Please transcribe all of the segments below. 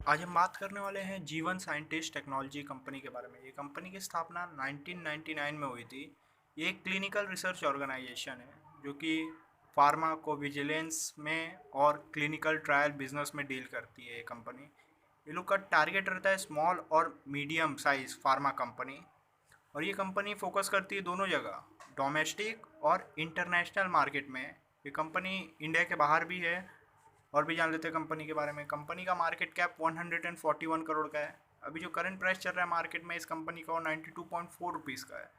आज हम बात करने वाले हैं जीवन साइंटिस्ट टेक्नोलॉजी कंपनी के बारे में। ये कंपनी की स्थापना 1999 में हुई थी। ये एक क्लिनिकल रिसर्च ऑर्गेनाइजेशन है जो कि फार्माकोविजिलेंस में और क्लिनिकल ट्रायल बिजनेस में डील करती है। ये कंपनी, ये लोग का टारगेट रहता है स्मॉल और मीडियम साइज फार्मा कंपनी। और ये कंपनी फोकस करती है दोनों जगह, डोमेस्टिक और इंटरनेशनल मार्केट में। ये कंपनी इंडिया के बाहर भी है। और भी जान लेते हैं कंपनी के बारे में। कंपनी का मार्केट कैप 141 करोड़ का है। अभी जो करंट प्राइस चल रहा है मार्केट में इस कंपनी का वो 92.4 रुपीज़ का है।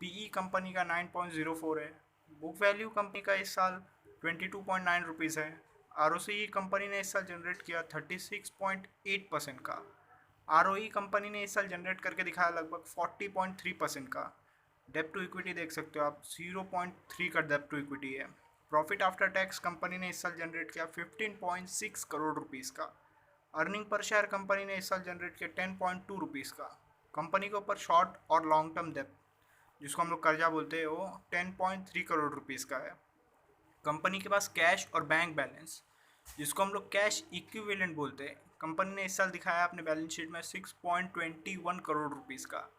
पीई कंपनी का 9.04 है। बुक वैल्यू कंपनी का इस साल 22.9 रुपीज़ है। आरओसी कंपनी ने इस साल जनरेट किया 36.8% का। आरओई कंपनी ने इस साल जनरेट करके दिखाया लगभग 40.3% का। डेप्ट टू इक्विटी देख सकते हो आप, 0.3 का डेप्ट टू इक्विटी है। प्रॉफिट आफ्टर टैक्स कंपनी ने इस साल जनरेट किया 15.6 करोड़ रुपीज़ का। अर्निंग पर शेयर कंपनी ने इस साल जनरेट किया 10.2 रुपीज़ का। कंपनी के ऊपर शॉर्ट और लॉन्ग टर्म डेप्ट, जिसको हम लोग कर्जा बोलते हैं, वो 10.3 करोड़ रुपीज़ का है। कंपनी के पास कैश और बैंक बैलेंस, जिसको हम लोग कैश इक्विवेलेंट बोलते हैं, कंपनी ने इस साल दिखाया अपने बैलेंस शीट में 6.21 करोड़ रुपीज़ का।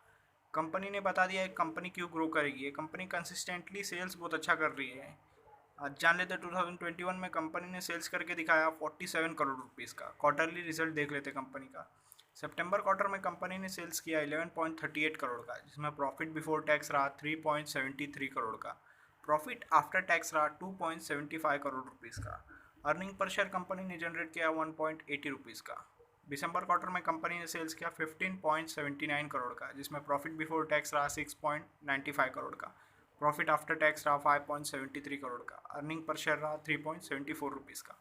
कंपनी ने बता दिया है कंपनी क्यों ग्रो करेगी। ये कंपनी कंसिस्टेंटली सेल्स बहुत अच्छा कर रही है। आज जान लेते हैं 2021 में कंपनी ने सेल्स करके दिखाया 47 करोड़ रुपीज़ का। क्वार्टरली रिजल्ट देख लेते कंपनी का। सितंबर क्वार्टर में कंपनी ने सेल्स किया 11.38 करोड़ का, जिसमें प्रॉफिट बिफोर टैक्स रहा 3.73 करोड़ का। प्रॉफिट आफ्टर टैक्स रहा 2.75 करोड़ रुपीज़ का। अर्निंग पर शेयर कंपनी ने जनरेट किया 1.80 रुपीज़ का। दिसंबर क्वार्टर में कंपनी ने सेल्स किया 15.79 करोड़ का, जिसमें प्रॉफिट बिफोर टैक्स रहा 6.95 करोड़ का। प्रॉफिट आफ्टर टैक्स रहा 5.73 करोड़ का। अर्निंग पर शेयर रहा 3.74 रुपीज़ का।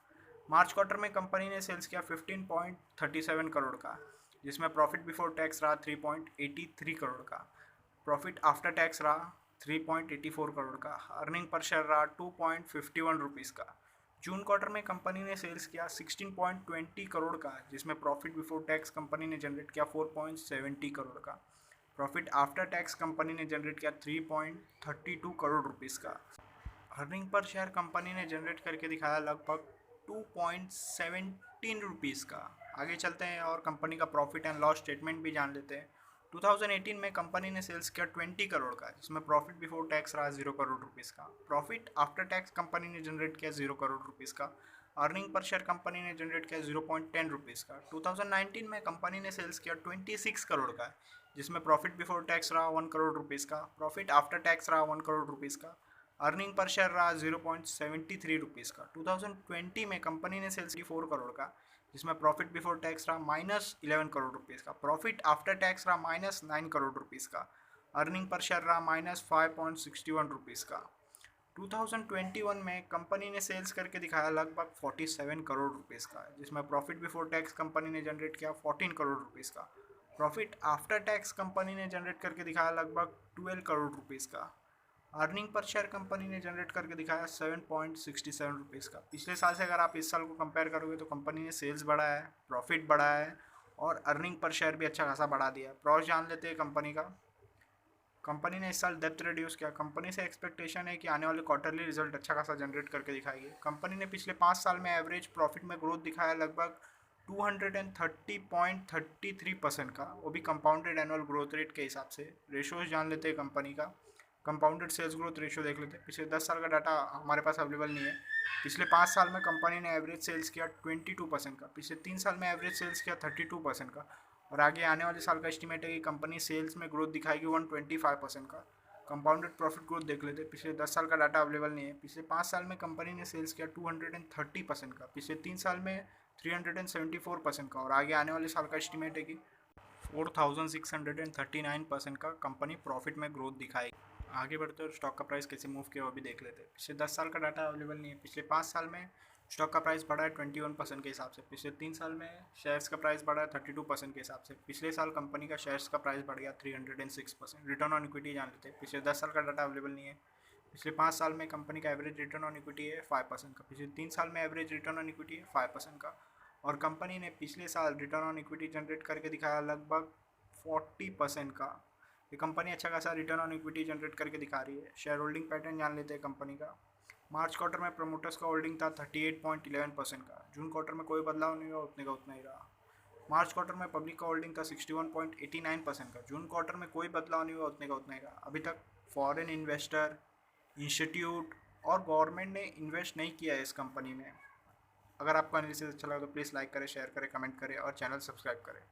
मार्च क्वार्टर में कंपनी ने सेल्स किया 15.37 करोड़ का, जिसमें प्रॉफिट बिफोर टैक्स रहा 3.83 करोड़ का। प्रॉफिट आफ्टर टैक्स रहा 3.84 करोड़ का। अर्निंग पर शेयर रहा 2.51 रुपीज़ का। जून क्वार्टर में कंपनी ने सेल्स किया 16.20 करोड़ का, जिसमें प्रॉफिट बिफोर टैक्स कंपनी ने जनरेट किया 4.70 करोड़ का। प्रॉफिट आफ्टर टैक्स कंपनी ने जनरेट किया 3.32 करोड़ रुपीज़ का। अर्निंग पर शेयर कंपनी ने जनरेट करके दिखाया लगभग 2.17 रुपीज़ का। आगे चलते हैं और कंपनी का प्रॉफिट एंड लॉस स्टेटमेंट भी जान लेते हैं। 2018 में कंपनी ने सेल्स किया 20 करोड़ का, जिसमें प्रॉफिट बिफोर टैक्स रहा 0 करोड़ रुपीज़ का। प्रॉफिट आफ्टर टैक्स कंपनी ने जनरेट किया 0 करोड़ रुपीज़ का। अर्निंग पर शेयर कंपनी ने जनरेट किया 0.10 रुपीज़ का। 2019 में कंपनी ने सेल्स किया 26 करोड़ का, जिसमें प्रॉफिट बिफोर टैक्स रहा 1 करोड़ रुपीज़ का। प्रॉफिट आफ्टर टैक्स रहा 1 करोड़ रुपीज़ का। अर्निंग पर शेयर रहा 0.73 रुपीज़ का। 2020 में कंपनी ने सेल्स की 4 करोड़ का, जिसमें प्रॉफिट बिफोर टैक्स रहा -11 करोड़ रुपीज़ का। प्रॉफिट आफ्टर टैक्स रहा -9 करोड़ रुपीज़ का। अर्निंग पर शेयर रहा -5.61 रुपीज़ का। 2021 में कंपनी ने सेल्स करके दिखाया लगभग 47 करोड़ रुपीज़ का, जिसमें प्रॉफिट बिफोर टैक्स कंपनी ने जनरेट किया 14 करोड़ रुपीज़ का। प्रॉफिट आफ्टर टैक्स कंपनी ने जनरेट करके दिखाया लगभग 12 करोड़ रुपीज़ का। अर्निंग पर शेयर कंपनी ने जनरेट करके दिखाया 7.67 रुपीज़ का। पिछले साल से अगर आप इस साल को कंपेयर करोगे तो कंपनी ने सेल्स बढ़ाया है, प्रॉफिट बढ़ाया है और अर्निंग पर शेयर भी अच्छा खासा बढ़ा दिया है। प्रॉस जान लेते हैं कंपनी का। कंपनी ने इस साल डेप्थ रिड्यूस किया। कंपनी से एक्सपेक्टेशन है कि आने वाले क्वार्टरली रिजल्ट अच्छा खासा जनरेट करके दिखाएगी। कंपनी ने पिछले 5 साल में एवरेज प्रॉफिट में ग्रोथ दिखाया लगभग 230.33% का, वो भी कंपाउंडेड एनुअल ग्रोथ रेट के हिसाब से। रेशोज जान लेते हैं कंपनी का। कंपाउंडेड सेल्स ग्रोथ रेशो देख लेते हैं। पिछले 10 साल का डाटा हमारे पास अवेलेबल नहीं है। पिछले 5 साल में कंपनी ने एवरेज सेल्स किया 22% का। पिछले 3 साल में एवरेज सेल्स किया 32% का। और आगे आने वाले साल का एस्टिमेट है कि कंपनी सेल्स में ग्रोथ दिखाएगी 125% का। कंपाउंडेड प्रॉफिट ग्रोथ देख लेते हैं। पिछले 10 साल का डाटा अवेलेबल नहीं है। पिछले 5 साल में कंपनी ने सेल्स किया 230% का। पिछले 3 साल में 374% का। और आगे आने वाले साल का एस्टिमेट है कि 4639% का कंपनी प्रॉफिट में ग्रोथ दिखाएगी। आगे बढ़ते और स्टॉक का प्राइस कैसे मूव किया वो भी देख लेते हैं। पिछले 10 साल का डाटा अवेलेबल नहीं है। पिछले 5 साल में स्टॉक का प्राइस बढ़ा है 21% के हिसाब से। पिछले 3 साल में शेयर्स का प्राइस बढ़ा है 32% के हिसाब से। पिछले साल कंपनी का शेयर्स का प्राइस बढ़ गया 306%। रिटर्न ऑन इक्विटी जान लेते हैं। पिछले 10 साल का डाटा अवेलेबल नहीं है। पिछले 5 साल में कंपनी का एवरेज रिटर्न ऑन इक्विटी है 5% का। पिछले 3 साल में एवरेज रिटर्न ऑन इक्विटी है 5% का। और कंपनी ने पिछले साल रिटर्न ऑन इक्विटी जनरेट करके दिखाया लगभग 40% का। ये कंपनी अच्छा खासा रिटर्न ऑन इक्विटी जनरेट करके दिखा रही है। शेयर होल्डिंग पैटर्न जान लेते हैं कंपनी का। मार्च क्वार्टर में प्रमोटर्स का होल्डिंग था 38.11% का। जून क्वार्टर में कोई बदलाव नहीं हुआ, उतने का उतना ही रहा। मार्च क्वार्टर में पब्लिक का होल्डिंग था 61.89% का। जून क्वार्टर में कोई बदलाव नहीं हुआ, उतने का। अभी तक फॉरेन इन्वेस्टर, इंस्टीट्यूट और गवर्नमेंट ने इन्वेस्ट नहीं किया है इस कंपनी में। अगर आपको एनालिसिस अच्छा लगा तो प्लीज़ लाइक करें, शेयर करें, कमेंट करें और चैनल सब्सक्राइब करें।